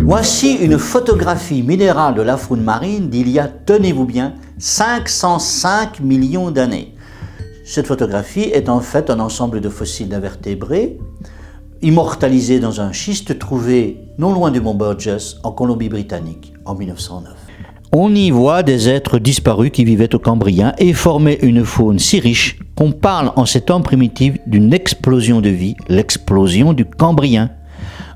Voici une photographie minérale de la faune marine d'il y a, tenez-vous bien, 505 millions d'années. Cette photographie est en fait un ensemble de fossiles d'invertébrés immortalisés dans un schiste trouvé non loin du mont Burgess en Colombie-Britannique en 1909. On y voit des êtres disparus qui vivaient au Cambrien et formaient une faune si riche qu'on parle en ces temps primitifs d'une explosion de vie, l'explosion du Cambrien.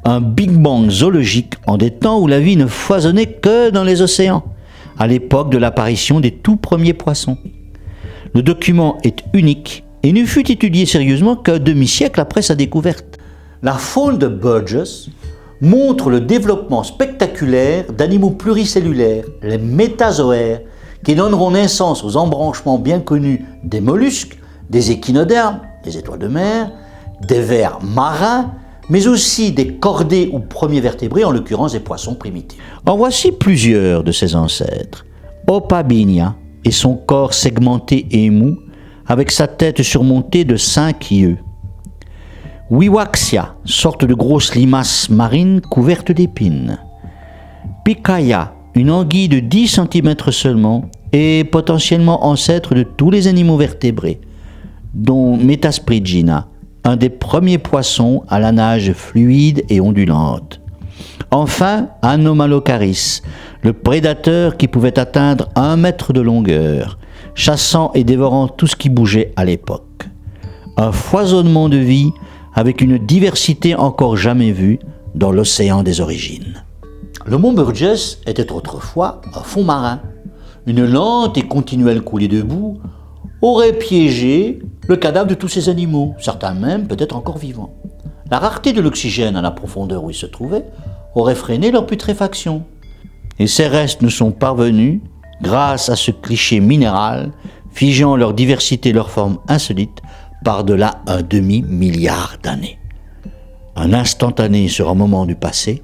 Un Big Bang zoologique en des temps où la vie ne foisonnait que dans les océans, à l'époque de l'apparition des tout premiers poissons. Le document est unique et ne fut étudié sérieusement qu'un demi-siècle après sa découverte. La faune de Burgess montre le développement spectaculaire d'animaux pluricellulaires, les métazoaires, qui donneront naissance aux embranchements bien connus des mollusques, des échinodermes, des étoiles de mer, des vers marins, mais aussi des chordés ou premiers vertébrés, en l'occurrence des poissons primitifs. En voici plusieurs de ses ancêtres. Opabinia et son corps segmenté et mou, avec sa tête surmontée de 5 yeux. Wiwaxia, sorte de grosse limace marine couverte d'épines. Picaya, une anguille de 10 cm seulement, et potentiellement ancêtre de tous les animaux vertébrés, dont Metaspridgina, un des premiers poissons à la nage fluide et ondulante. Enfin, Anomalocaris, le prédateur qui pouvait atteindre 1 mètre de longueur, chassant et dévorant tout ce qui bougeait à l'époque. Un foisonnement de vie avec une diversité encore jamais vue dans l'océan des origines. Le mont Burgess était autrefois un fond marin. Une lente et continuelle coulée de boue aurait piégé le cadavre de tous ces animaux, certains même peut-être encore vivants. La rareté de l'oxygène à la profondeur où ils se trouvaient aurait freiné leur putréfaction. Et ces restes nous sont parvenus grâce à ce cliché minéral, figeant leur diversité et leur forme insolite par-delà un demi-milliard d'années. Un instantané sur un moment du passé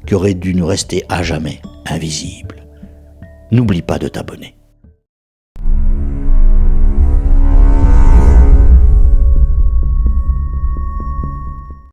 qui aurait dû nous rester à jamais invisible. N'oublie pas de t'abonner.